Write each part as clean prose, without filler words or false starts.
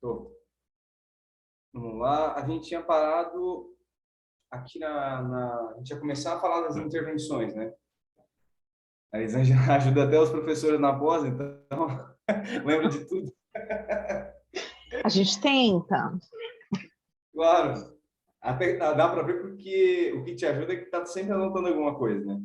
Tô. Vamos lá. A gente tinha parado aqui a gente ia começar a falar das intervenções, né? A Elisângela ajuda até os professores na pós, então lembra de tudo. A gente tenta. Claro. Até dá para ver porque o que te ajuda é que tá sempre anotando alguma coisa, né?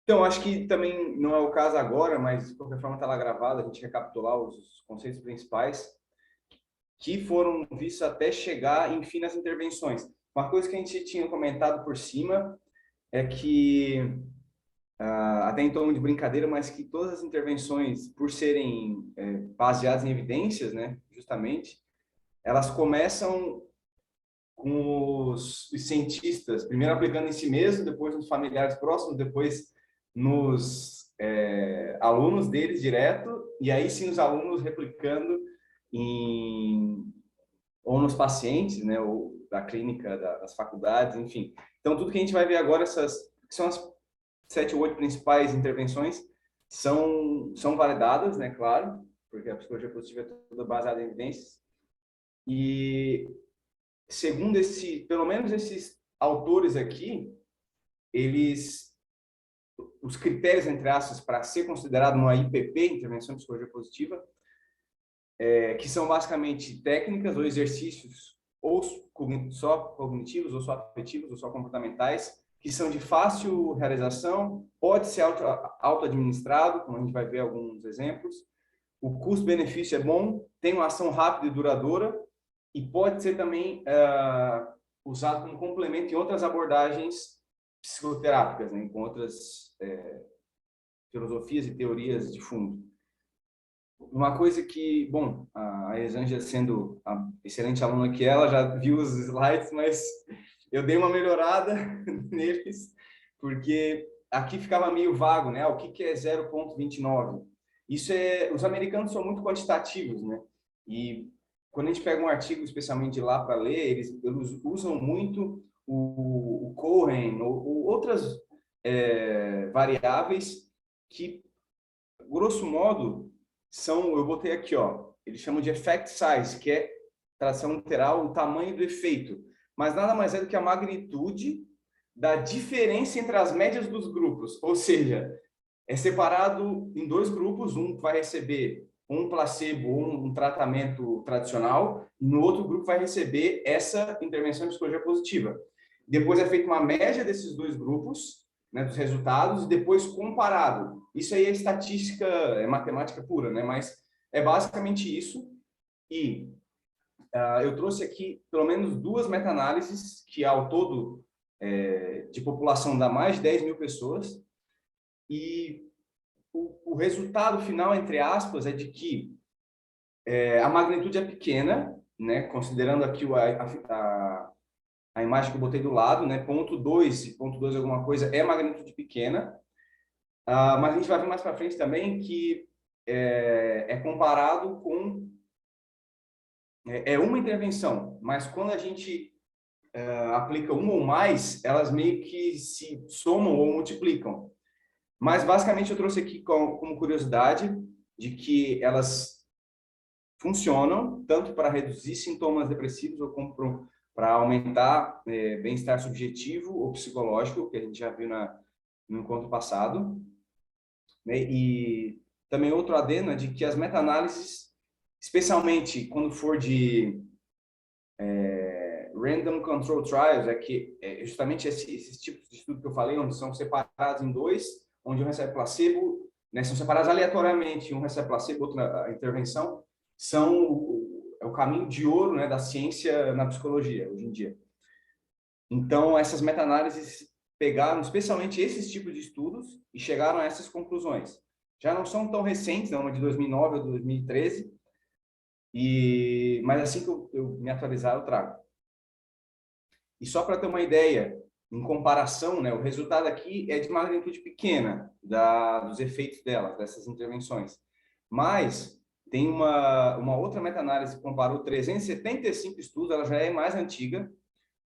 Então, acho que também não é o caso agora, mas de qualquer forma está lá gravado, a gente recapitular os conceitos principais que foram vistos até chegar, enfim, nas intervenções. Uma coisa que a gente tinha comentado por cima é que, até em tom de brincadeira, mas que todas as intervenções, por serem baseadas em evidências, né, justamente, elas começam com os cientistas, primeiro aplicando em si mesmo, depois nos familiares próximos, depois nos alunos deles direto, e aí sim os alunos replicando em ou nos pacientes, né, ou da clínica, das faculdades, enfim. Então, tudo que a gente vai ver agora, essas que são as 7 ou 8 principais intervenções, são validadas, né, claro, porque a psicologia positiva é toda baseada em evidências. E segundo pelo menos esses autores aqui, os critérios, entre aspas, para ser considerado uma IPP, Intervenção de Psicologia Positiva, que são basicamente técnicas ou exercícios ou só cognitivos, ou só afetivos, ou só comportamentais, que são de fácil realização, pode ser auto-administrado, como a gente vai ver alguns exemplos, o custo-benefício é bom, tem uma ação rápida e duradoura, e pode ser também usado como complemento em outras abordagens psicoterápicas, né, com outras filosofias e teorias de fundo. Uma coisa que, bom, a Elisângela, sendo a excelente aluna que ela, já viu os slides, mas eu dei uma melhorada neles, porque aqui ficava meio vago, né? O que é 0,29? Os americanos são muito quantitativos, né? E quando a gente pega um artigo, especialmente de lá para ler, eles usam muito o Cohen ou outras variáveis que, grosso modo, eu botei aqui, ó, eles chamam de effect size, que é, tradução literal, o tamanho do efeito. Mas nada mais é do que a magnitude da diferença entre as médias dos grupos. Ou seja, é separado em dois grupos, um vai receber um placebo ou um tratamento tradicional, e no outro grupo vai receber essa intervenção de psicologia positiva. Depois é feita uma média desses dois grupos, né, dos resultados, e depois comparado. Isso aí é estatística, é matemática pura, né? Mas é basicamente isso. E eu trouxe aqui pelo menos 2 meta-análises que ao todo de população dá mais de 10 mil pessoas, e o resultado final, entre aspas, é de que a magnitude é pequena, né? Considerando aqui a imagem que eu botei do lado, né? Ponto 2 alguma coisa é magnitude pequena, mas a gente vai ver mais para frente também que é comparado com uma intervenção, mas quando a gente aplica uma ou mais, elas meio que se somam ou multiplicam. Mas basicamente eu trouxe aqui como curiosidade de que elas funcionam tanto para reduzir sintomas depressivos ou como para aumentar bem-estar subjetivo ou psicológico, que a gente já viu no encontro passado, né? E também outro adendo é de que as meta-análises, especialmente quando for de random control trials, que justamente esses tipos de estudo que eu falei, onde são separados em dois, onde um recebe placebo, né, são separados aleatoriamente, um recebe placebo, outra intervenção, é o caminho de ouro, né, da ciência na psicologia, hoje em dia. Então, essas meta-análises pegaram especialmente esses tipos de estudos e chegaram a essas conclusões. Já não são tão recentes, não, uma de 2009 ou 2013, mas assim que eu me atualizar, eu trago. E só para ter uma ideia, em comparação, né, o resultado aqui é de magnitude pequena dos efeitos dessas intervenções. Mas tem uma outra meta-análise que comparou 375 estudos, ela já é mais antiga,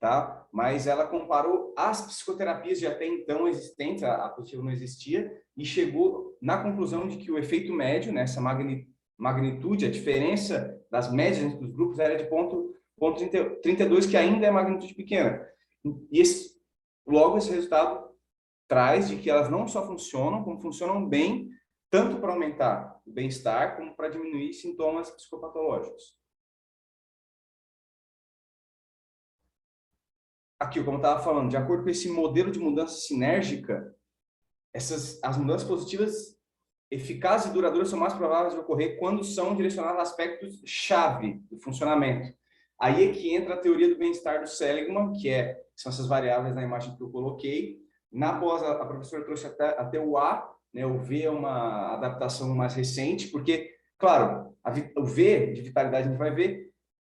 tá? Mas ela comparou as psicoterapias de até então existentes, a positiva não existia, e chegou na conclusão de que o efeito médio, né, essa magnitude, a diferença das médias entre os grupos era de ponto 32, que ainda é magnitude pequena. E logo esse resultado traz de que elas não só funcionam, como funcionam bem, tanto para aumentar o bem-estar, como para diminuir sintomas psicopatológicos. Aqui, como eu estava falando, de acordo com esse modelo de mudança sinérgica, as mudanças positivas eficazes e duradouras são mais prováveis de ocorrer quando são direcionadas a aspectos-chave do funcionamento. Aí é que entra a teoria do bem-estar do Seligman, são essas variáveis na imagem que eu coloquei. Na pós, a professora trouxe até o A, né? O V é uma adaptação mais recente, porque, claro, o V de vitalidade a gente vai ver,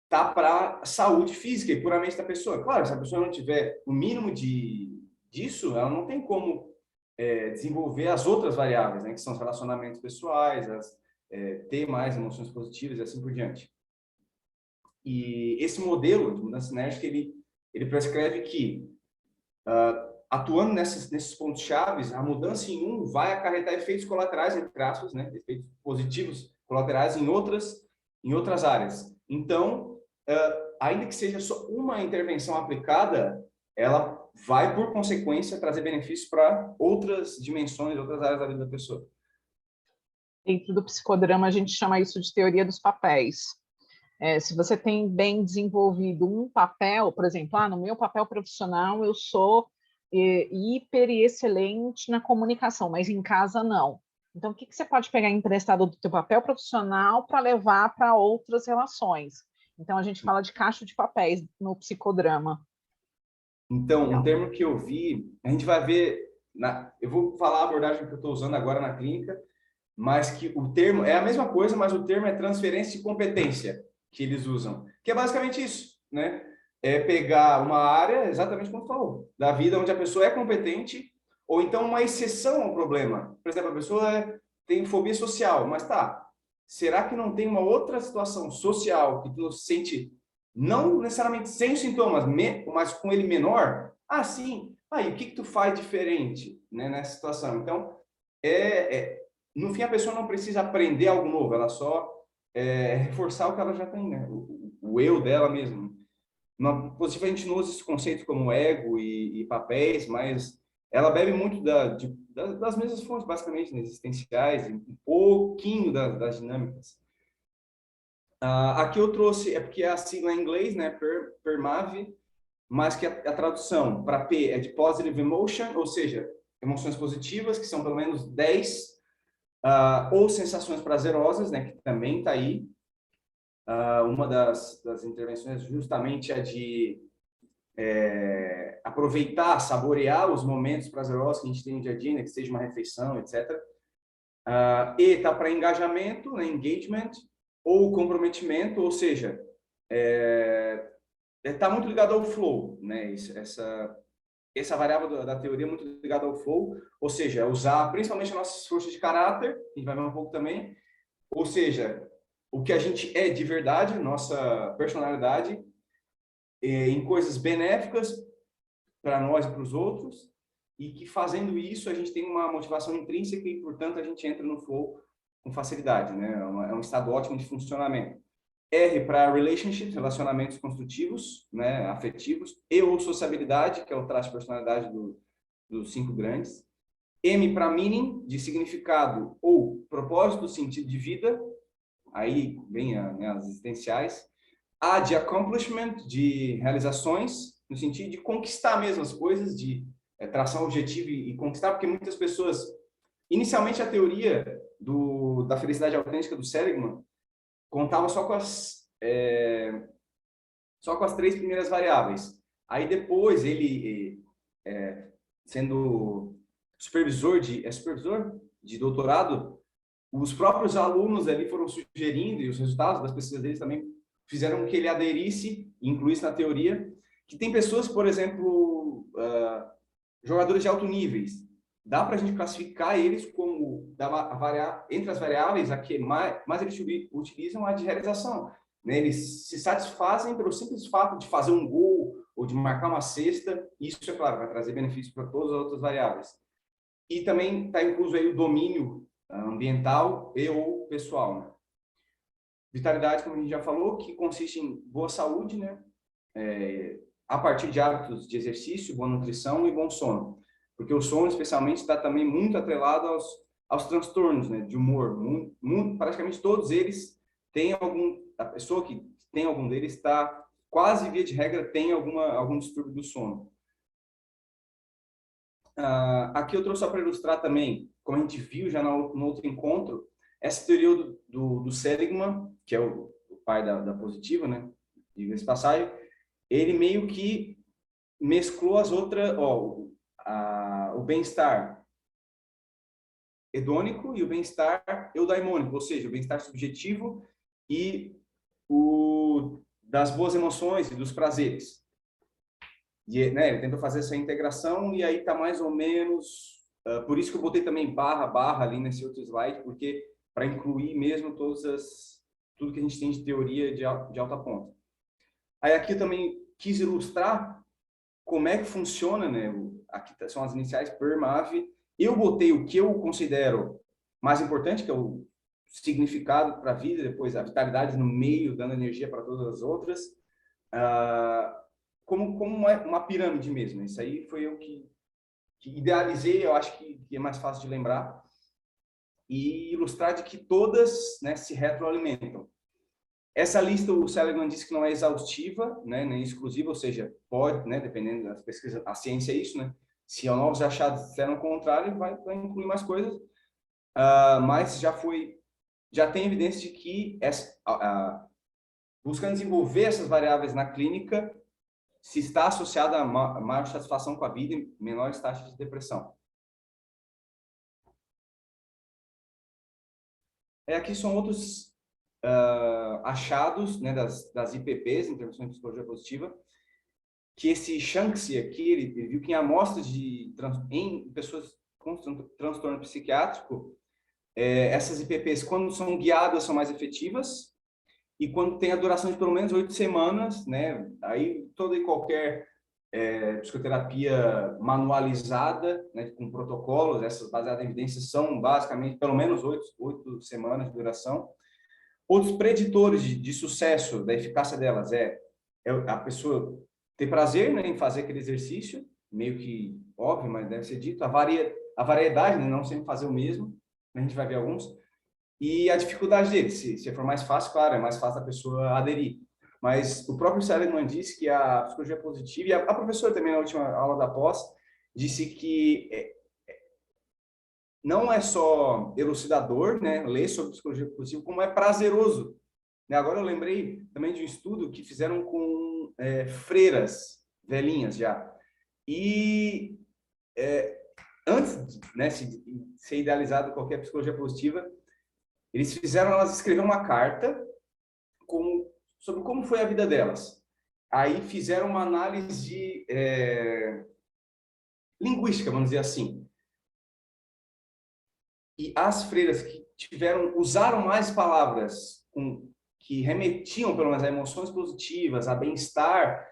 tá para saúde física e puramente da pessoa. Claro, se a pessoa não tiver o mínimo disso, ela não tem como desenvolver as outras variáveis, né, que são os relacionamentos pessoais, ter mais emoções positivas e assim por diante. E esse modelo de mudança sinérgica, ele prescreve que, atuando nesses pontos chaves, a mudança em um vai acarretar efeitos colaterais, entre aspas, né, efeitos positivos colaterais em outras áreas. Então, ainda que seja só uma intervenção aplicada, ela vai, por consequência, trazer benefícios para outras dimensões, outras áreas da vida da pessoa. Dentro do psicodrama, a gente chama isso de teoria dos papéis. Se você tem bem desenvolvido um papel, por exemplo, no meu papel profissional eu sou hiper e excelente na comunicação, mas em casa não. Então, o que você pode pegar emprestado do teu papel profissional para levar para outras relações? Então, a gente fala de caixa de papéis no psicodrama. Então, um termo que eu vi, a gente vai ver, eu vou falar a abordagem que eu estou usando agora na clínica, mas que o termo é a mesma coisa, mas o termo é transferência de competência que eles usam, que é basicamente isso, né? É pegar uma área, exatamente como tu falou, da vida onde a pessoa é competente, ou então uma exceção ao problema. Por exemplo, a pessoa tem fobia social, mas será que não tem uma outra situação social que tu se sente não necessariamente sem os sintomas, mas com ele menor? Sim. Aí, o que tu faz diferente, né, nessa situação? Então, no fim, a pessoa não precisa aprender algo novo, ela só reforçar o que ela já tem, né? O eu dela mesmo. Na positiva, a gente não usa esses conceitos como ego e papéis, mas ela bebe muito das mesmas fontes, basicamente, né, existenciais, um pouquinho das dinâmicas. Aqui eu trouxe, é porque a sigla em inglês, né, PERMAV, mas que a tradução para P é de Positive Emotion, ou seja, emoções positivas, que são pelo menos 10, ou sensações prazerosas, né, que também está aí. Uma das intervenções justamente é de aproveitar, saborear os momentos prazerosos que a gente tem no dia a dia, né, que seja uma refeição, etc. E está para engajamento, né, engagement, ou comprometimento, ou seja, está muito ligado ao flow, né? Essa variável da teoria é muito ligada ao flow, ou seja, usar principalmente as nossas forças de caráter, que a gente vai ver um pouco também, ou seja, o que a gente é de verdade, nossa personalidade, em coisas benéficas para nós e para os outros, e que fazendo isso a gente tem uma motivação intrínseca e, portanto, a gente entra no flow com facilidade, né? É um estado ótimo de funcionamento. R para relationships, relacionamentos construtivos, né, afetivos, e ou sociabilidade, que é o traço de personalidade dos 5 grandes. M para meaning, de significado ou propósito, sentido de vida, aí vem as existenciais. A de accomplishment, de realizações, no sentido de conquistar mesmo as coisas, de traçar um objetivo e conquistar, porque muitas pessoas, inicialmente a teoria da felicidade autêntica do Seligman contava só com as 3 primeiras variáveis. Aí depois ele, sendo supervisor de doutorado, os próprios alunos ali foram sugerindo, e os resultados das pesquisas deles também fizeram com que ele aderisse e incluísse na teoria, que tem pessoas, por exemplo, jogadores de alto níveis, dá para a gente classificar eles como, entre as variáveis, a que mais eles utilizam a de realização. Né? Eles se satisfazem pelo simples fato de fazer um gol, ou de marcar uma cesta. Isso, é claro, vai trazer benefícios para todas as outras variáveis. E também está incluso aí o domínio ambiental e ou pessoal, né? Vitalidade, como a gente já falou, que consiste em boa saúde, né? A partir de hábitos de exercício, boa nutrição e bom sono. Porque o sono, especialmente, está também muito atrelado aos transtornos, né, de humor. Praticamente todos eles têm a pessoa que tem algum deles está quase via de regra tem algum distúrbio do sono. Aqui eu trouxe só para ilustrar também, como a gente viu já no outro encontro, essa teoria do Seligman, que é o pai da positiva, né, diga-se de passagem, ele meio que mesclou as outras, o bem-estar hedônico e o bem-estar eudaimônico, ou seja, o bem-estar subjetivo e o das boas emoções e dos prazeres. E, né, ele tentou fazer essa integração e aí está mais ou menos, por isso que eu botei também barra ali nesse outro slide, porque para incluir mesmo tudo que a gente tem de teoria de alta ponta. Aí aqui eu também quis ilustrar como é que funciona, né? Aqui são as iniciais PERMAV. Eu botei o que eu considero mais importante, que é o significado para a vida, depois a vitalidade no meio, dando energia para todas as outras, como uma pirâmide mesmo. Isso aí foi eu que idealizei, eu acho que é mais fácil de lembrar, e ilustrar de que todas, né, se retroalimentam. Essa lista, o Seligman disse que não é exaustiva, né, nem exclusiva, ou seja, pode, né, dependendo das pesquisas, a ciência é isso, né? Se há novos achados disseram o contrário, vai incluir mais coisas, mas já tem evidência de que buscando desenvolver essas variáveis na clínica, se está associada a maior satisfação com a vida e menores taxas de depressão. Aqui são outros achados, né, das IPPs, Intervenções de Psicologia Positiva, que esse Shanksy aqui, ele viu que em amostras em pessoas com transtorno psiquiátrico, essas IPPs, quando são guiadas, são mais efetivas, e quando tem a duração de pelo menos 8 semanas, né, aí toda e qualquer psicoterapia manualizada, né, com protocolos, essas baseadas em evidências, são basicamente pelo menos 8 semanas de duração. Outros preditores de sucesso, da eficácia delas, é a pessoa ter prazer, né, em fazer aquele exercício, meio que óbvio, mas deve ser dito, a variedade, né, não sempre fazer o mesmo, a gente vai ver alguns, e a dificuldade dele, se for mais fácil, claro, é mais fácil a pessoa aderir. Mas o próprio Seligman disse que a psicologia positiva, e a professora também na última aula da pós, disse que não é só elucidador, né, ler sobre psicologia positiva, como é prazeroso. Agora eu lembrei também de um estudo que fizeram com freiras velhinhas já. E antes, né, de ser idealizado qualquer psicologia positiva, eles fizeram elas escrever uma carta sobre como foi a vida delas. Aí fizeram uma análise linguística, vamos dizer assim. E as freiras que usaram mais palavras que remetiam, pelo menos, a emoções positivas, a bem-estar,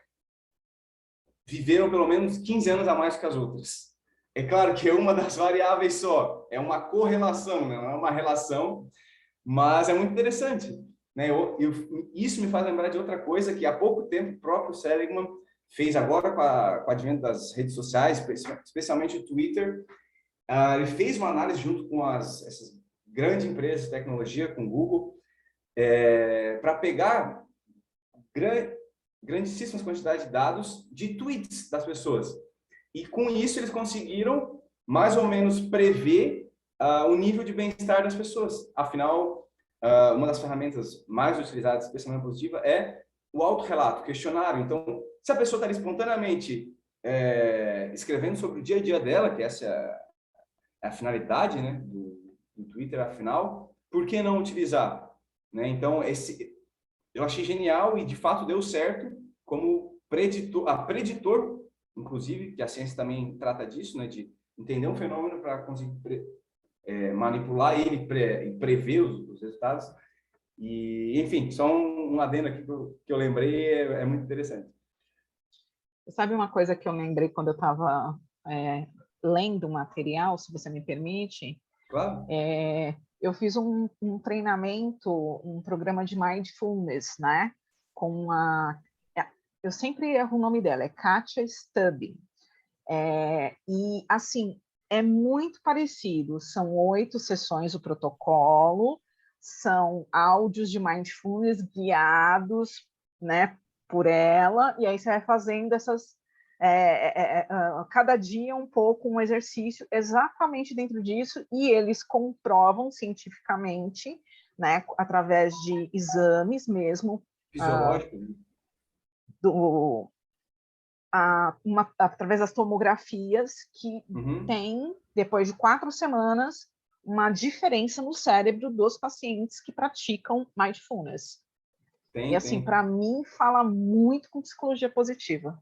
viveram pelo menos 15 anos a mais que as outras. É claro que é uma das variáveis só, é uma correlação, não é uma relação, mas é muito interessante, né? Isso me faz lembrar de outra coisa que há pouco tempo o próprio Seligman fez agora com o advento das redes sociais, especialmente o Twitter. Ele fez uma análise junto com essas grandes empresas de tecnologia, com o Google, para pegar grandíssimas quantidades de dados de tweets das pessoas. E com isso eles conseguiram mais ou menos prever o nível de bem-estar das pessoas. Afinal, uma das ferramentas mais utilizadas, especialmente positiva, é o autorrelato, o questionário. Então, se a pessoa está espontaneamente escrevendo sobre o dia a dia dela, que essa é a finalidade, né, do Twitter, afinal, por que não utilizar? Né? Então, eu achei genial e, de fato, deu certo como preditor, inclusive, que a ciência também trata disso, né, de entender um fenômeno para conseguir manipular ele e prever os resultados. E, enfim, só um adendo aqui que eu lembrei, é muito interessante. Sabe uma coisa que eu lembrei quando eu estava lendo o material, se você me permite? Claro. Eu fiz um treinamento, um programa de mindfulness, né? Com eu sempre erro o nome dela, é Katia Stubbing. E, assim, é muito parecido. São 8 sessões o protocolo, são áudios de mindfulness guiados, né, por ela, e aí você vai fazendo essas... cada dia um pouco um exercício exatamente dentro disso, e eles comprovam cientificamente, né, através de exames mesmo, Fisiológico, né? do, através das tomografias, que Uhum. tem, depois de 4 semanas, uma diferença no cérebro dos pacientes que praticam mindfulness. E, Tem, assim, tem. para mim, fala muito com psicologia positiva.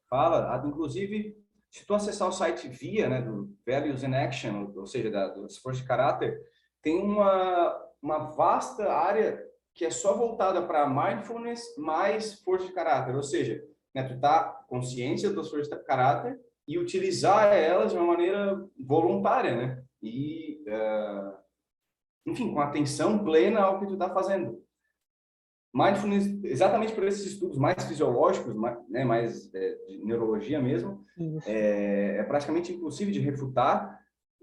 Fala, inclusive, se tu acessar o site VIA, né, do Values in Action, ou seja, do esforço de caráter, tem uma vasta área que é só voltada para mindfulness mais força de caráter, ou seja, né, tu tá consciência das forças de caráter e utilizar elas de uma maneira voluntária, né? E, enfim, com atenção plena ao que tu tá fazendo. Mindfulness, exatamente por esses estudos mais fisiológicos, né, mais de neurologia mesmo, Isso. é praticamente impossível de refutar.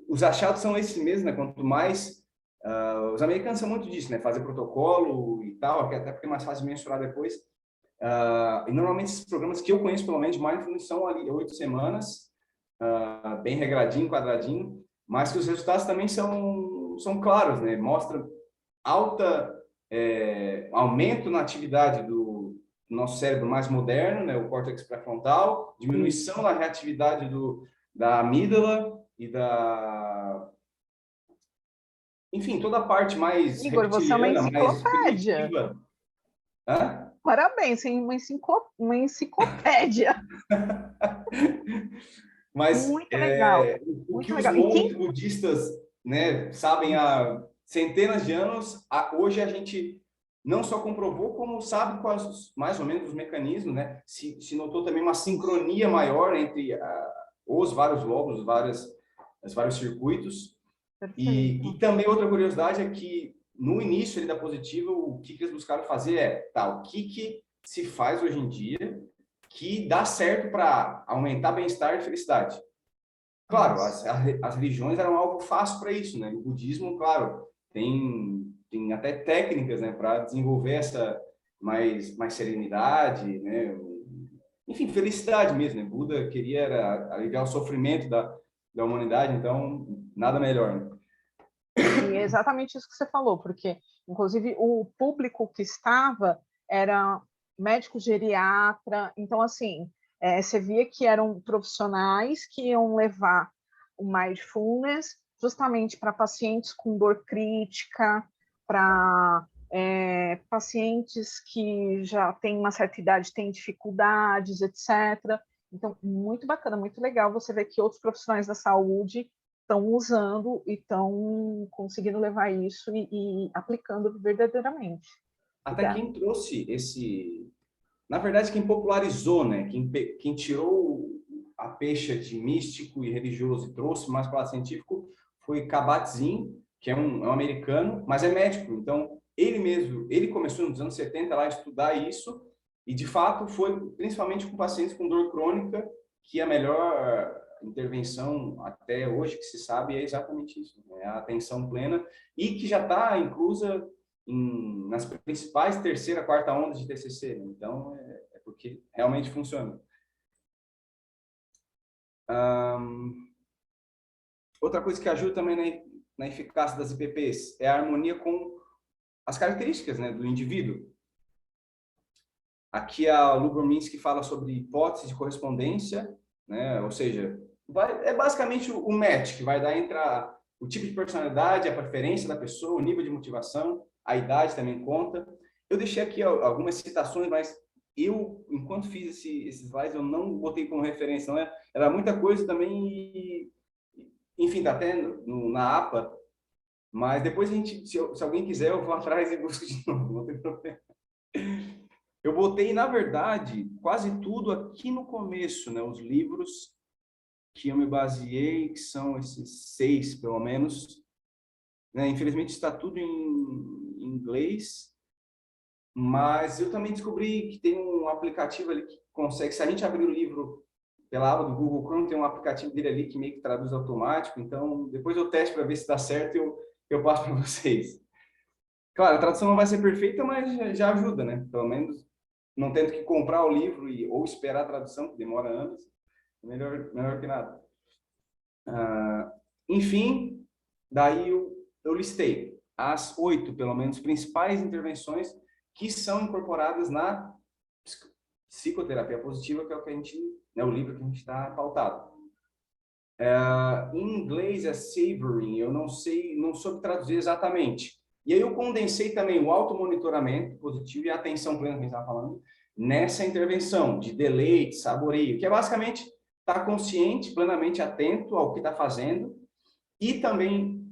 Os achados são esses mesmos, né? Quanto mais os americanos são muito disso, né? Fazer protocolo e tal, até porque é mais fácil de mensurar depois. E normalmente esses programas que eu conheço, pelo menos, de mindfulness são ali 8 semanas, bem regradinho, quadradinho, mas que os resultados também são claros, né? Mostra alta aumento na atividade do nosso cérebro mais moderno, né, o córtex pré-frontal, Isso. diminuição na reatividade da amígdala e enfim, toda a parte mais Igor, você é uma reptiliana, mais enciclopédia. primitiva. Hã? Parabéns, tem uma enciclopédia. Mas Muito legal, o que muito os legal. E monges quem... budistas, né, sabem há centenas de anos, hoje a gente não só comprovou, como sabe quais mais ou menos os mecanismos, né? Se notou também uma sincronia maior entre os vários lobos, os vários circuitos. E Perfeito. também outra curiosidade é que no início ali da Positiva, o que eles buscaram fazer o que se faz hoje em dia que dá certo para aumentar bem-estar e felicidade. Claro, Isso. as religiões eram algo fácil para isso, né? O budismo, claro, tem até técnicas, né, para desenvolver essa mais serenidade, né? Enfim, felicidade mesmo, né? Buda queria aliviar o sofrimento da humanidade, então nada melhor, né? E é exatamente isso que você falou, porque, inclusive, o público que estava era médico geriatra, então, assim, você via que eram profissionais que iam levar o mindfulness justamente para pacientes com dor crítica, para pacientes que já têm uma certa idade, têm dificuldades, etc. Então, muito bacana, muito legal você ver que outros profissionais da saúde estão usando e estão conseguindo levar isso e aplicando verdadeiramente. Até Obrigada. quem trouxe na verdade, quem popularizou, né? Quem tirou a peixe de místico e religioso e trouxe mais para o lado científico foi Kabat-Zinn, que é um americano, mas é médico. Então, ele mesmo, ele começou nos anos 70 lá a estudar isso e, de fato, foi principalmente com pacientes com dor crônica que a melhor intervenção até hoje que se sabe é exatamente isso, né? A atenção plena e que já está inclusa nas principais terceira, quarta ondas de TCC. Então, porque realmente funciona. Outra coisa que ajuda também na eficácia das IPPs é a harmonia com as características, né, do indivíduo. Aqui a Lubomirsky fala sobre hipótese de correspondência, né, ou seja, é basicamente o match que vai dar entre o tipo de personalidade, a preferência da pessoa, o nível de motivação, a idade também conta. Eu deixei aqui algumas citações, mas eu, enquanto fiz esses slides, eu não botei como referência, não é? Era muita coisa também, enfim, tá até na APA, mas depois a gente, se alguém quiser, eu vou atrás e busco de novo, não tem problema. Eu botei, na verdade, quase tudo aqui no começo, né? Os livros que eu me baseei, que são esses 6, pelo menos, né? Infelizmente está tudo em inglês, mas eu também descobri que tem um aplicativo ali que consegue, se a gente abrir o livro pela aba do Google Chrome, tem um aplicativo dele ali que meio que traduz automático, então depois eu testo para ver se dá certo e eu passo para vocês. Claro, a tradução não vai ser perfeita, mas já ajuda, né? Pelo menos não tendo que comprar o livro ou esperar a tradução, que demora anos, melhor que nada. Enfim, daí eu listei as 8, pelo menos, principais intervenções que são incorporadas na psicoterapia positiva, que é o que a gente, né, o livro que a gente está pautado. Em inglês é savoring, eu não sei, não soube traduzir exatamente. E aí eu condensei também o automonitoramento positivo e a atenção plena que a gente estava falando nessa intervenção de deleite, saboreio, que é basicamente estar consciente, plenamente atento ao que está fazendo e também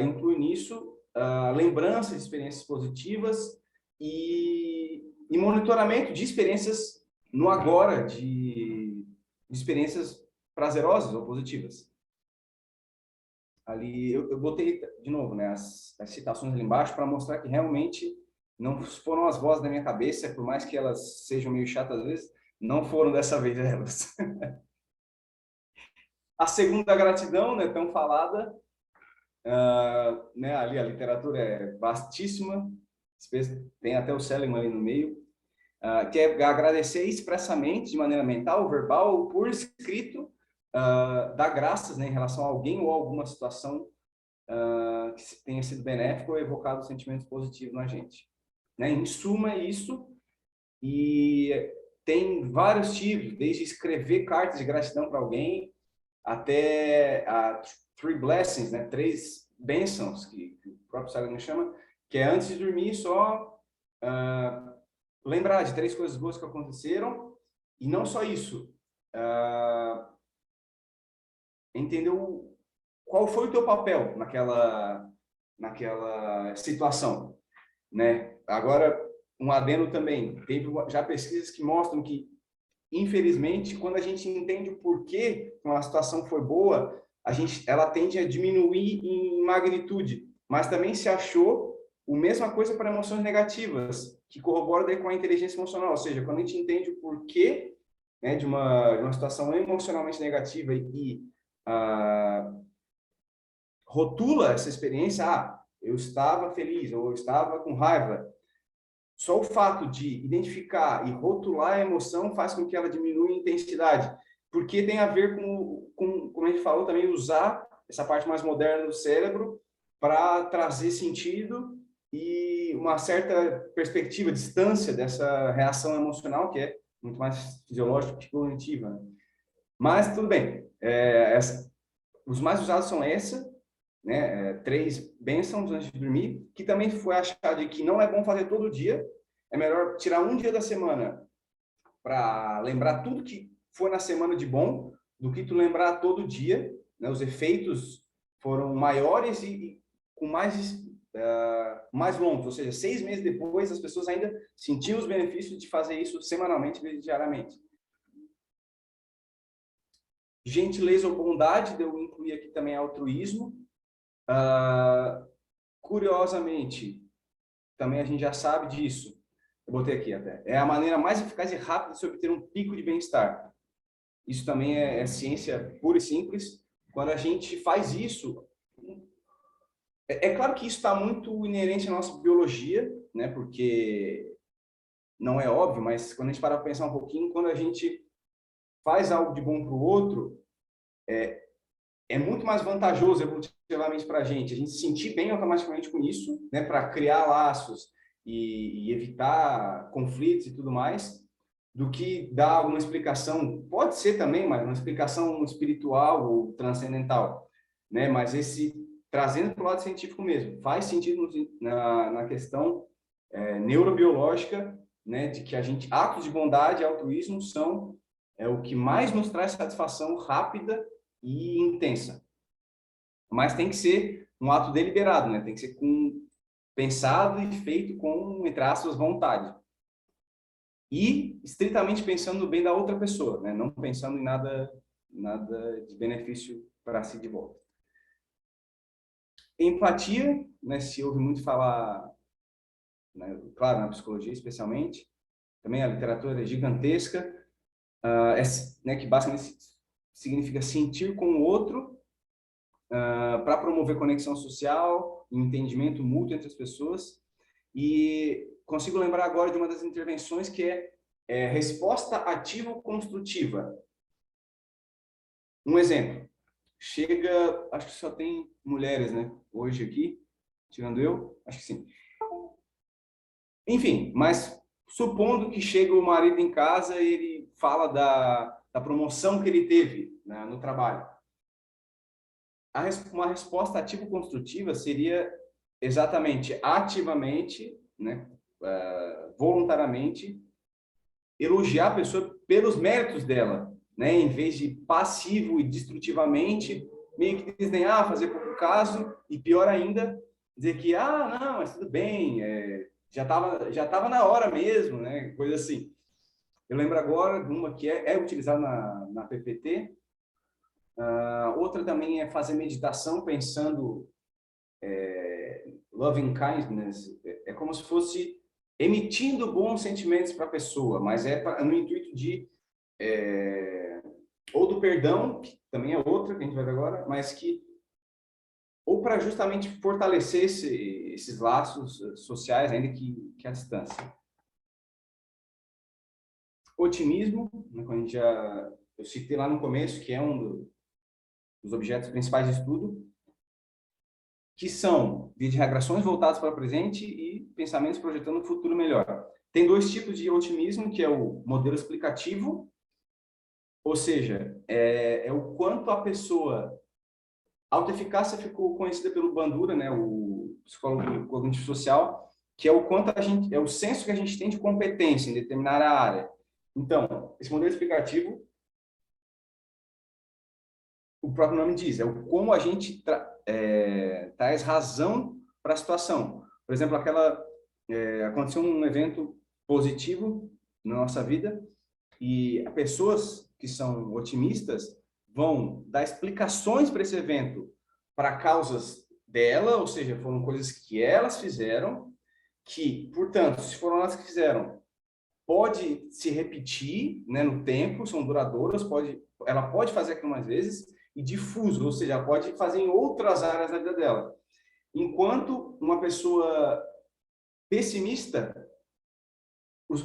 inclui nisso lembranças de experiências positivas e monitoramento de experiências no agora, de experiências prazerosas ou positivas. Ali eu botei de novo, né, as citações ali embaixo para mostrar que realmente não foram as vozes da minha cabeça, por mais que elas sejam meio chatas às vezes, não foram dessa vez elas. A segunda gratidão, né, tão falada, né, ali a literatura é vastíssima, tem até o Seligman ali no meio, que é agradecer expressamente, de maneira mental, verbal ou por escrito, dar graças, né, em relação a alguém ou a alguma situação que tenha sido benéfico ou evocado sentimentos positivos na gente. Né? Em suma, é isso. E tem vários tipos, desde escrever cartas de gratidão para alguém, até a Three Blessings, né? 3 bênçãos, que o próprio Sagan chama, que é antes de dormir só lembrar de 3 coisas boas que aconteceram, e não só isso, entender qual foi o teu papel naquela situação, né? Agora, um adendo também, tem já pesquisas que mostram que, infelizmente, quando a gente entende o porquê uma situação foi boa, ela tende a diminuir em magnitude, mas também se achou a mesma coisa para emoções negativas, que corrobora daí com a inteligência emocional, ou seja, quando a gente entende o porquê, né, de uma situação emocionalmente negativa e rotula essa experiência, eu estava feliz ou eu estava com raiva. Só o fato de identificar e rotular a emoção faz com que ela diminua em intensidade, porque tem a ver como a gente falou também, usar essa parte mais moderna do cérebro para trazer sentido e uma certa perspectiva, distância dessa reação emocional, que é muito mais fisiológica que cognitiva. Né? Mas tudo bem, os mais usados são essa, né? 3 bênçãos antes de dormir, que também foi achado de que não é bom fazer todo dia, é melhor tirar um dia da semana para lembrar tudo que foi na semana de bom, do que tu lembrar todo dia, né? Os efeitos foram maiores e com mais longos, ou seja, 6 meses depois as pessoas ainda sentiam os benefícios de fazer isso semanalmente em vez de diariamente. Gentileza ou bondade, eu incluí aqui também altruísmo. Curiosamente, também a gente já sabe disso. Eu botei aqui até. É a maneira mais eficaz e rápida de se obter um pico de bem-estar. Isso também é ciência pura e simples. Quando a gente faz isso, é claro que isso está muito inerente à nossa biologia, né? Porque não é óbvio, mas quando a gente para para pensar um pouquinho, quando a gente faz algo de bom para o outro, é muito mais vantajoso evolutivamente para a gente se sentir bem automaticamente com isso, né, para criar laços e evitar conflitos e tudo mais, do que dar alguma explicação, pode ser também, mas uma explicação espiritual ou transcendental, né, mas esse trazendo para o lado científico mesmo, faz sentido na questão neurobiológica, né, de que atos de bondade e altruísmo são o que mais nos traz satisfação rápida e intensa. Mas tem que ser um ato deliberado, né? Tem que ser pensado e feito com, entre aspas, vontade. e estritamente pensando no bem da outra pessoa, né? Não pensando em nada de benefício para si de volta. Empatia, né? Se ouve muito falar, né? Claro, na psicologia especialmente, também a literatura é gigantesca, né? Que basicamente significa sentir com o outro para promover conexão social, entendimento mútuo entre as pessoas. E consigo lembrar agora de uma das intervenções que é resposta ativo-construtiva. Um exemplo. Chega, acho que só tem mulheres, né? Hoje aqui, tirando eu, acho que sim. Enfim, mas supondo que chega o marido em casa e ele fala da promoção que ele teve, né, no trabalho. Uma resposta ativo-construtiva seria exatamente ativamente, né, voluntariamente, elogiar a pessoa pelos méritos dela, né, em vez de passivo e destrutivamente meio que desdenhar, fazer pouco caso, e pior ainda, dizer que, não, mas tudo bem, já tava na hora mesmo, né, coisa assim. Eu lembro agora de uma que é utilizada na PPT, outra também é fazer meditação pensando loving kindness, é como se fosse emitindo bons sentimentos para a pessoa, mas no intuito de ou do perdão, que também é outra que a gente vai ver agora, mas que ou para justamente fortalecer esses laços sociais, ainda que à distância. Otimismo, né, quando eu citei lá no começo, que é um dos objetos principais de estudo, que são de regressões voltadas para o presente e pensamentos projetando um futuro melhor. Tem dois tipos de otimismo, que é o modelo explicativo, ou seja, é o quanto a pessoa... A autoeficácia ficou conhecida pelo Bandura, né, o psicólogo cognitivo social, que é o quanto é o senso que a gente tem de competência em determinada área. Então, esse modelo explicativo, o próprio nome diz, é o como a gente traz razão para a situação. Por exemplo, aconteceu um evento positivo na nossa vida e pessoas que são otimistas vão dar explicações para esse evento, para causas dela, ou seja, foram coisas que elas fizeram, que, portanto, se foram elas que fizeram, pode se repetir, né, no tempo, são duradouras, ela pode fazer aquilo mais vezes, e difuso, ou seja, ela pode fazer em outras áreas da vida dela. Enquanto uma pessoa pessimista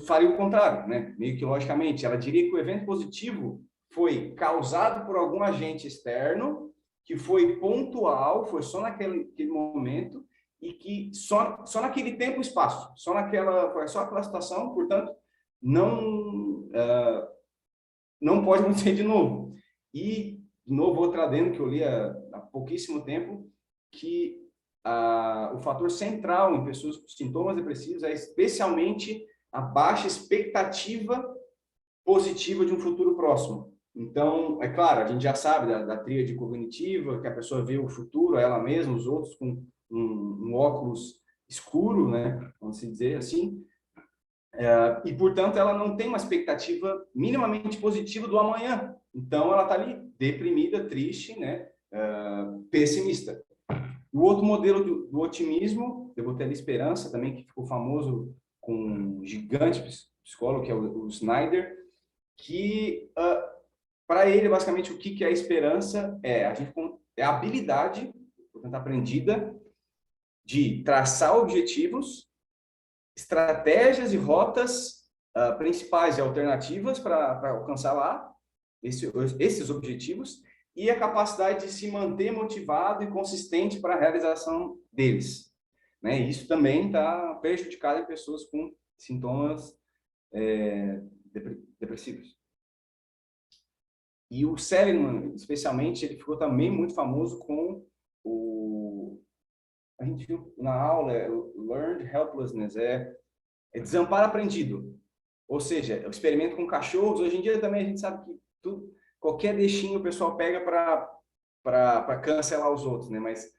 faria o contrário, né? Meio que logicamente, ela diria que o evento positivo foi causado por algum agente externo, que foi pontual, foi só naquele momento e que só naquele tempo e espaço, foi só aquela situação, portanto, não pode acontecer de novo. E, de novo, outro adendo que eu li há pouquíssimo tempo, que o fator central em pessoas com sintomas depressivos é especialmente a baixa expectativa positiva de um futuro próximo. Então, é claro, a gente já sabe da tríade cognitiva, que a pessoa vê o futuro, ela mesma, os outros com um óculos escuro, né, vamos dizer assim, e, portanto, ela não tem uma expectativa minimamente positiva do amanhã. Então, ela está ali deprimida, triste, né, pessimista. O outro modelo do otimismo, eu vou ter a esperança também, que ficou famoso com um gigante psicólogo, que é o Snyder, que para ele, basicamente, o que é a esperança? É a habilidade, portanto, aprendida, de traçar objetivos, estratégias e rotas principais e alternativas para alcançar lá esses objetivos e a capacidade de se manter motivado e consistente para a realização deles. Né? Isso também está prejudicado em pessoas com sintomas depressivos. E o Seligman, especialmente, ele ficou também muito famoso com a gente viu na aula, Learned Helplessness, desamparo aprendido. Ou seja, eu experimento com cachorros. Hoje em dia também a gente sabe que qualquer deixinho o pessoal pega para cancelar os outros, né? Mas,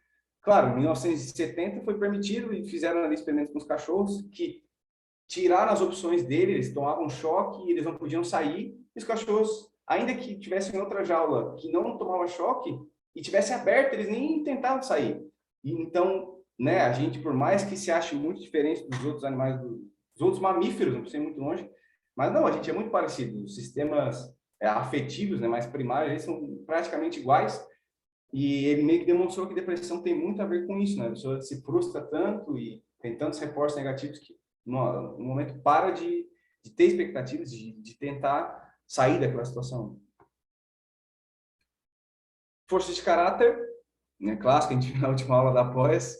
claro, em 1970 foi permitido e fizeram ali experimentos com os cachorros que tiraram as opções dele, eles tomavam choque e eles não podiam sair. E os cachorros, ainda que tivessem outra jaula que não tomava choque e tivesse aberto, eles nem tentavam sair. E então, né, a gente, por mais que se ache muito diferente dos outros animais, dos outros mamíferos, não precisa ir muito longe, mas não, a gente é muito parecido. Os sistemas afetivos, né, mais primários, eles são praticamente iguais. E ele meio que demonstrou que depressão tem muito a ver com isso, né? A pessoa se frustra tanto e tem tantos reforços negativos que no momento para de ter expectativas, de tentar sair daquela situação. Força de caráter, né? Clássico, a gente viu na última aula da pós,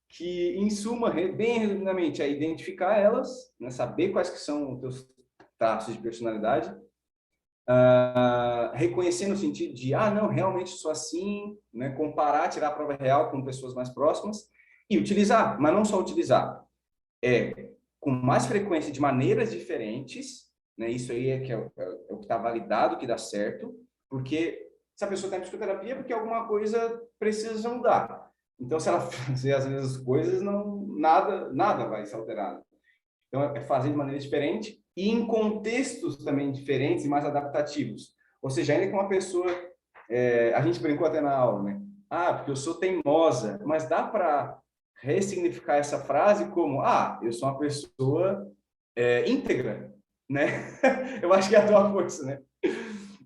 que em suma, bem resumidamente, é identificar elas, né? Saber quais que são os teus traços de personalidade, reconhecer no sentido de, não, realmente sou assim, né? Comparar, tirar a prova real com pessoas mais próximas e utilizar, mas não só utilizar, com mais frequência de maneiras diferentes, né? Isso aí é o que está validado, que dá certo, porque se a pessoa está em psicoterapia, é porque alguma coisa precisa mudar. Então, se ela fazer as mesmas coisas, não, nada vai ser alterado. Então, é fazer de maneira diferente e em contextos também diferentes e mais adaptativos. Ou seja, ainda que uma pessoa... a gente brincou até na aula, né? Porque eu sou teimosa. Mas dá para ressignificar essa frase como, eu sou uma pessoa íntegra, né? Eu acho que é a tua força, né?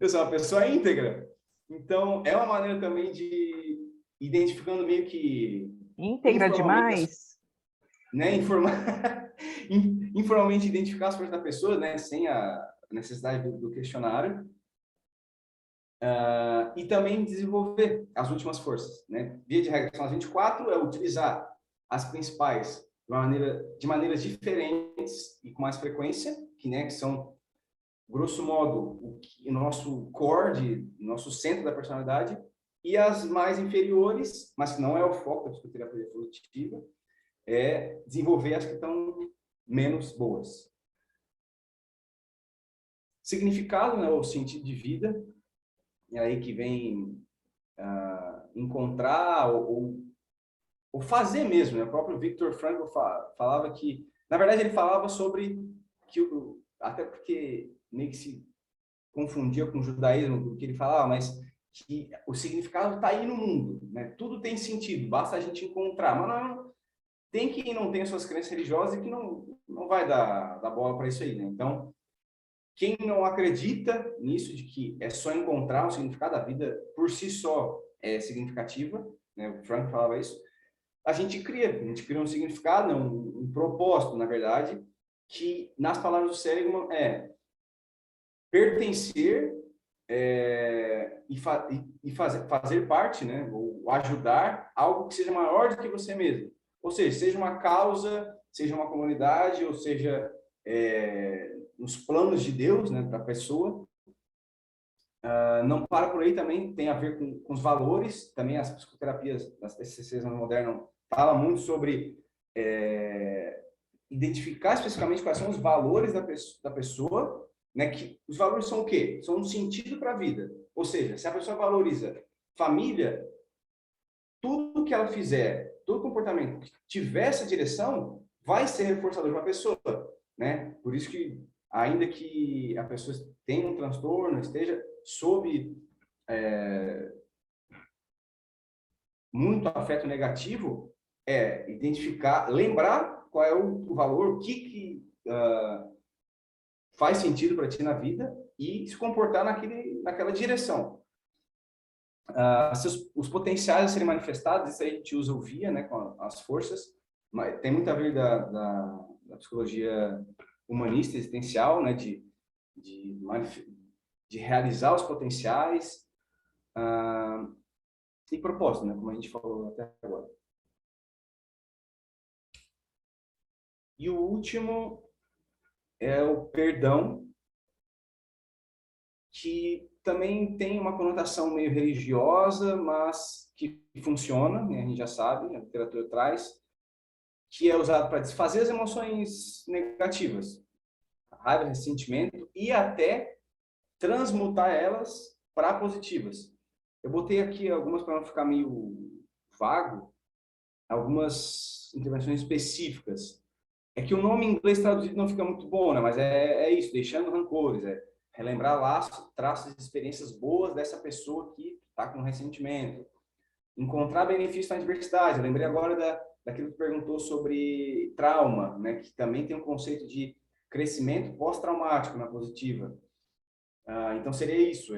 Eu sou uma pessoa íntegra. Então, é uma maneira também de identificando meio que Íntegra informalmente, demais? né? Informalmente identificar as forças da pessoa, né? Sem a necessidade do questionário. E também desenvolver as últimas forças, né? Via de regra, são as 24, é utilizar as principais de maneiras diferentes e com mais frequência, que são, grosso modo, o nosso core, nosso centro da personalidade, e as mais inferiores, mas que não é o foco da psicoterapia evolutiva, é desenvolver as que estão menos boas. Significado, né, o sentido de vida, é aí que vem encontrar ou fazer mesmo, né? O próprio Viktor Frankl falava que, na verdade, ele falava sobre que até porque meio que se confundia com o judaísmo, do que ele falava, mas que o significado está aí no mundo, né? Tudo tem sentido, basta a gente encontrar. Mas não, tem quem não tem as suas crenças religiosas e que não vai dar bola para isso aí, né? Então, quem não acredita nisso, de que é só encontrar um significado, a vida por si só é significativa, né? O Frank falava isso. A gente cria um significado, um propósito, na verdade, que nas palavras do Seligman é pertencer e fazer parte, né? Ou ajudar algo que seja maior do que você mesmo. Ou seja uma causa, seja uma comunidade, ou seja nos planos de Deus, né, para a pessoa. Não para por aí, também tem a ver com os valores, também as psicoterapias das TCCs no moderno falam muito sobre identificar especificamente quais são os valores da pessoa, né? Que os valores são o quê? São um sentido para a vida. Ou seja, se a pessoa valoriza família, tudo que ela fizer, todo comportamento que tiver essa direção, vai ser reforçador para a pessoa, né? Por isso que, ainda que a pessoa tenha um transtorno, esteja sob muito afeto negativo, identificar, lembrar qual é o valor, o que faz sentido para ti na vida e se comportar naquela direção. Os potenciais a serem manifestados, isso aí a gente usa o VIA, né, com as forças, mas tem muito a ver da psicologia humanista existencial, né, de realizar os potenciais e propósito, né, como a gente falou até agora. E o último é o perdão, que também tem uma conotação meio religiosa, mas que funciona, né? A gente já sabe, a literatura traz, que é usado para desfazer as emoções negativas, raiva, ressentimento, e até transmutar elas para positivas. Eu botei aqui algumas para não ficar meio vago, algumas intervenções específicas. É que o nome em inglês traduzido não fica muito bom, né? Mas é isso, deixando rancores, é relembrar laços, traços de experiências boas dessa pessoa que está com ressentimento. Encontrar benefício na adversidade. Eu lembrei agora daquilo que perguntou sobre trauma, né? Que também tem um conceito de crescimento pós-traumático na positiva. Então seria isso,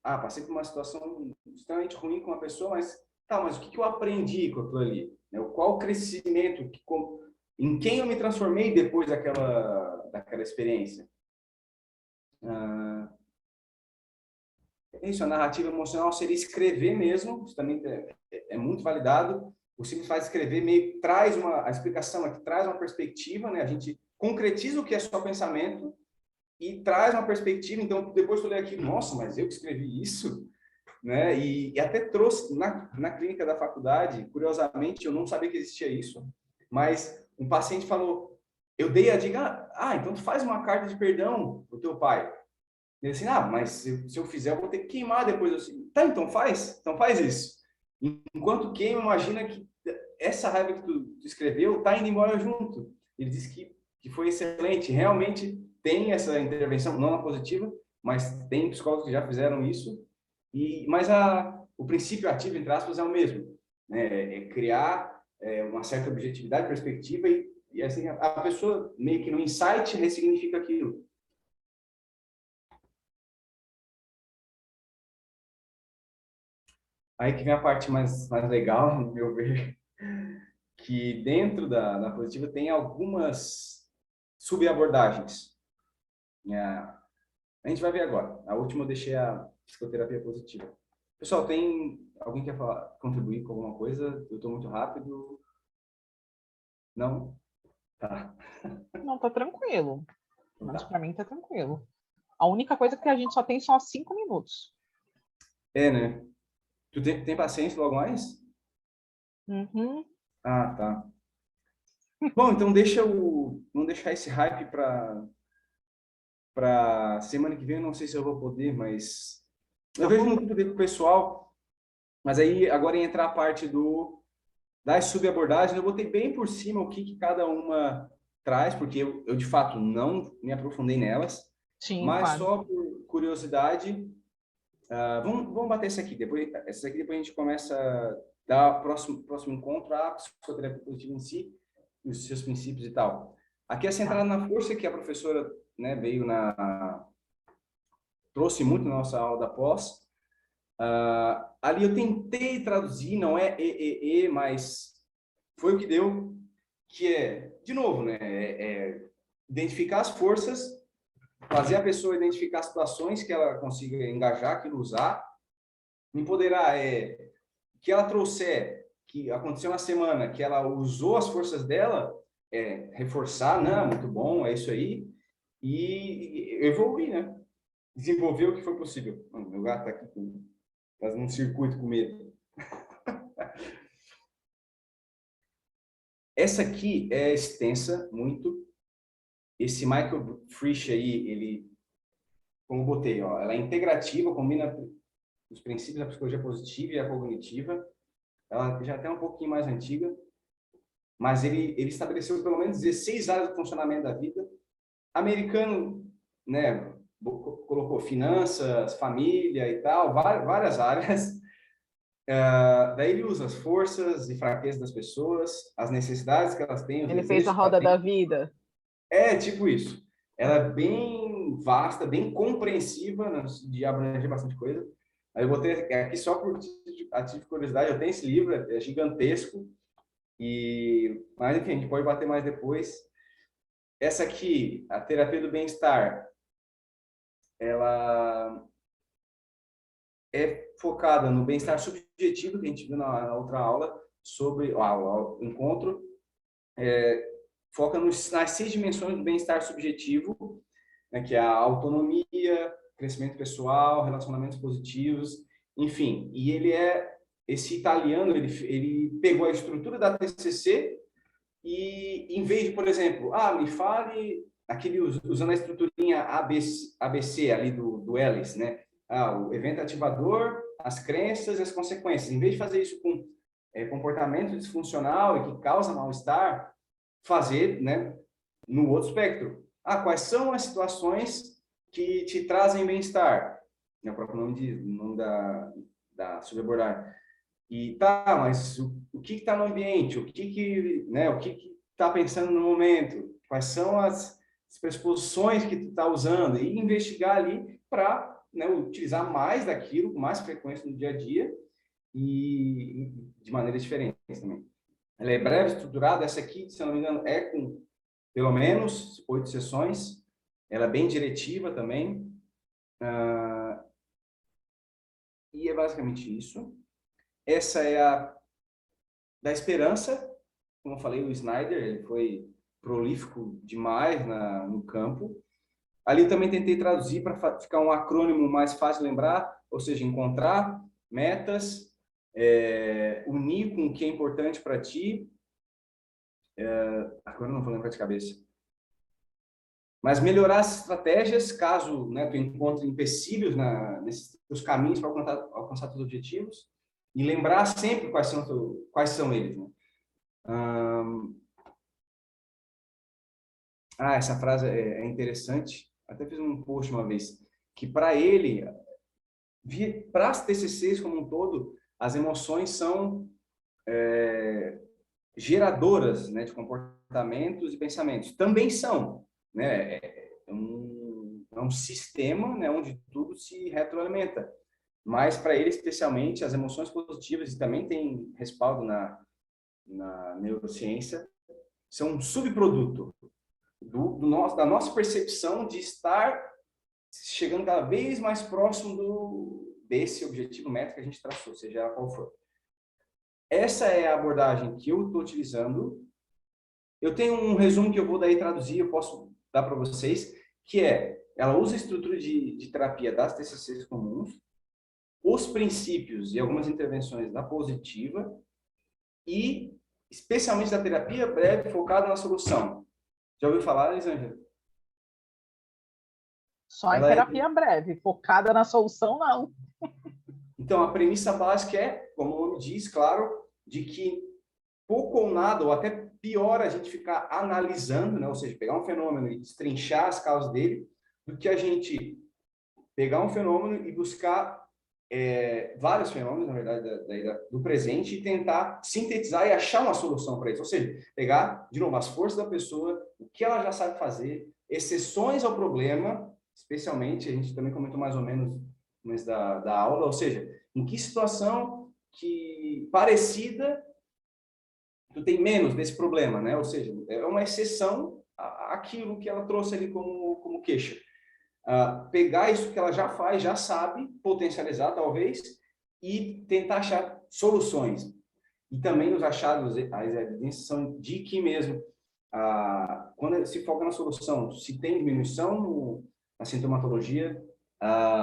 passei por uma situação extremamente ruim com uma pessoa, mas mas o que eu aprendi com aquilo ali? Né? Qual o crescimento, em quem eu me transformei depois daquela experiência? Isso, a narrativa emocional seria escrever mesmo, isso também é muito validado. O simples faz escrever meio traz a explicação aqui traz uma perspectiva, né? A gente concretiza o que é só pensamento e traz uma perspectiva. Então, depois que eu leio aqui, nossa, mas eu que escrevi isso, né? E até trouxe na clínica da faculdade, curiosamente, eu não sabia que existia isso, mas um paciente falou, eu dei a dica, então tu faz uma carta de perdão pro teu pai. Ele assim, mas se eu fizer, eu vou ter que queimar depois. Eu assim, tá, então faz isso. Enquanto queima, imagina que essa raiva que tu escreveu tá indo embora junto. Ele disse que foi excelente, realmente tem essa intervenção, não na positiva, mas tem psicólogos que já fizeram isso, mas o princípio ativo, entre aspas, é o mesmo, né? É criar uma certa objetividade, perspectiva, e assim, a pessoa meio que no insight ressignifica aquilo. Aí que vem a parte mais legal, no meu ver, que dentro da positiva tem algumas subabordagens. A gente vai ver agora. A última eu deixei a psicoterapia positiva. Pessoal, tem alguém que quer contribuir com alguma coisa? Eu estou muito rápido. Não? Tá. Não, tá tranquilo. Então Mas tá. para mim tá tranquilo. A única coisa é que a gente só tem só 5 minutos. Né? Tu tem paciência logo mais? Uhum. Tá. Bom, então vamos deixar esse hype para semana que vem. Eu não sei se eu vou poder, mas eu Tá vejo no bom. grupo do pessoal. Mas aí agora ia entrar a parte das subabordagens. Eu botei bem por cima o que cada uma traz, porque eu de fato não me aprofundei nelas, Sim, mas claro. só por curiosidade, vamos bater essa aqui. Essa aqui depois a gente começa a dar próximo encontro a psicoterapia positiva em si, os seus princípios e tal. Aqui é Tá. centrada na força que a professora, né, trouxe muito na nossa aula da pós. Ali eu tentei traduzir, não é mas foi o que deu, que de novo, né, identificar as forças, fazer a pessoa identificar situações que ela consiga engajar, que usar, empoderar, que ela trouxer, que aconteceu na semana, que ela usou as forças dela, reforçar, não, muito bom, é isso aí, e evoluir, né? Desenvolver o que foi possível. Meu gato tá aqui fazendo um circuito com medo. Essa aqui é extensa, muito. Esse Michael Frisch aí, ele, como eu botei, ela é integrativa, combina os princípios da psicologia positiva e a cognitiva. Ela já é um pouquinho mais antiga, mas ele estabeleceu pelo menos 16 áreas do funcionamento da vida. Americano, né, colocou finanças, família e tal, várias áreas. Daí ele usa as forças e fraquezas das pessoas, as necessidades que elas têm, os Ele fez a desejos que elas roda da têm. vida. Tipo isso. Ela é bem vasta, bem compreensiva, né, de abranger bastante coisa. Aí eu botei aqui só por ativo curiosidade, eu tenho esse livro, é gigantesco, mas enfim, a gente pode bater mais depois. Essa aqui, a terapia do bem-estar, ela é focada no bem-estar subjetivo, que a gente viu na outra aula, sobre o encontro, foca nas 6 dimensões do bem-estar subjetivo, né, que é a autonomia, crescimento pessoal, relacionamentos positivos, enfim. E esse italiano, ele pegou a estrutura da TCC e, em vez de, por exemplo, me fale, usando a estruturinha ABC ali do Ellis, né? O evento ativador, as crenças e as consequências. Em vez de fazer isso com comportamento disfuncional e que causa mal-estar, fazer, né, no outro espectro. Quais são as situações que te trazem bem-estar? É o próprio nome diz, o nome da subabordagem. E tá, mas o que está no ambiente? O que está pensando no momento? Quais são as pressuposições que tu está usando? E investigar ali para, né, utilizar mais daquilo, com mais frequência no dia a dia e de maneiras diferentes também. Ela é breve, estruturada. Essa aqui, se eu não me engano, é com pelo menos 8 sessões. Ela é bem diretiva também. E é basicamente isso. Essa é a da esperança. Como eu falei, o Snyder, ele foi prolífico demais no campo. Ali também tentei traduzir para ficar um acrônimo mais fácil de lembrar, ou seja, encontrar metas, unir com o que é importante para ti. Agora não vou lembrar de cabeça. Mas melhorar as estratégias, caso, né, tu encontre empecilhos nesses teus caminhos para alcançar teus objetivos. E lembrar sempre quais são eles. Né? Essa frase é interessante. Até fiz um post uma vez. Que para ele, para as TCCs como um todo, as emoções são geradoras, né, de comportamentos e pensamentos. Também são. Né? É um sistema, né, onde tudo se retroalimenta. Mas para ele, especialmente, as emoções positivas, e também tem respaldo na neurociência, são um subproduto da nossa percepção de estar chegando cada vez mais próximo desse objetivo métrico que a gente traçou, seja qual for. Essa é a abordagem que eu estou utilizando. Eu tenho um resumo que eu vou daí traduzir, eu posso dar para vocês, que ela usa a estrutura de terapia das TCCs comuns, os princípios e algumas intervenções da positiva e especialmente da terapia breve focada na solução. Já ouviu falar, Elisângela? Só em terapia breve, focada na solução, não. Então, a premissa básica é, como o nome diz, claro, de que pouco ou nada, ou até pior, a gente ficar analisando, né? Ou seja, pegar um fenômeno e destrinchar as causas dele, do que a gente pegar um fenômeno e buscar vários fenômenos, na verdade, do presente e tentar sintetizar e achar uma solução para isso. Ou seja, pegar, de novo, as forças da pessoa, o que ela já sabe fazer, exceções ao problema, especialmente, a gente também comentou mais ou menos da aula, ou seja, em que situação que parecida tu tem menos desse problema, né? Ou seja, é uma exceção àquilo que ela trouxe ali como queixa. Pegar isso que ela já faz, já sabe, potencializar talvez, e tentar achar soluções. E também os achados, as evidências são de que mesmo, quando se foca na solução, se tem diminuição na sintomatologia,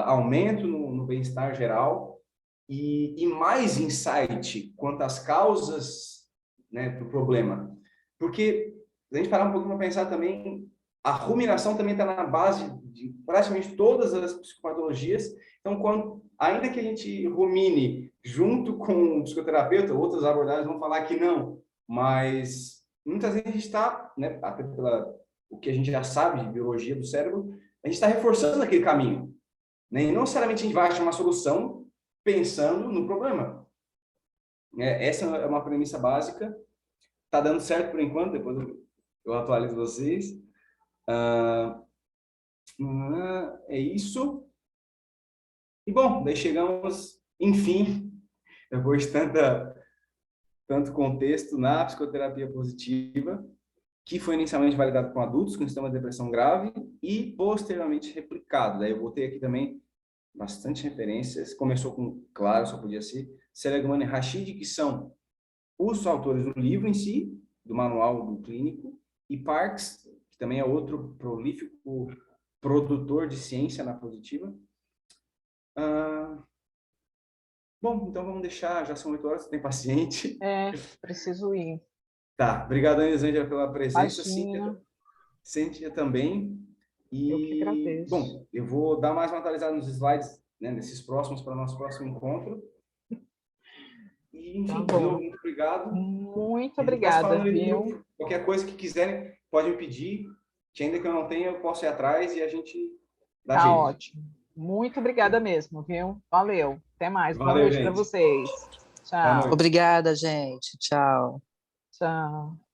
aumento no bem-estar geral e mais insight quanto às causas, né, do problema. Porque, se a gente parar um pouco para pensar também, a ruminação também está na base de praticamente todas as psicopatologias. Então, ainda que a gente rumine junto com o psicoterapeuta, outras abordagens vão falar que não, mas muitas vezes a gente está, né, até o que a gente já sabe de biologia do cérebro, a gente está reforçando aquele caminho. Né? E não necessariamente a gente vai achar uma solução pensando no problema. Essa é uma premissa básica. Está dando certo por enquanto, depois eu atualizo vocês. É isso. E bom, daí chegamos, enfim, depois de tanto contexto na psicoterapia positiva, que foi inicialmente validado com adultos com sistema de depressão grave e posteriormente replicado. Daí eu botei aqui também bastante referências. Começou com, claro, só podia ser Seligman e Rashid, que são os autores do livro em si, do manual do clínico, e Parks, que também é outro prolífico produtor de ciência na positiva. Bom, então vamos deixar, já são 8 horas, você tem paciente. Preciso ir. Tá, obrigado, Elisângela, pela presença. Imagina. Cíntia também. Eu que agradeço. Bom, eu vou dar mais uma atualizada nos slides, né, nesses próximos, para o nosso próximo encontro. E, enfim, Tá de novo, bom. muito obrigado. Muito E a gente vai se obrigada, falando aí, viu? qualquer coisa que quiserem, pode me pedir, que ainda que eu não tenha, eu posso ir atrás e a gente dá Tá jeito. ótimo. Muito obrigada mesmo, viu? Valeu. Até mais. Boa Valeu, noite para gente. vocês. Boa Tchau. noite. Obrigada, gente. Tchau. Tchau.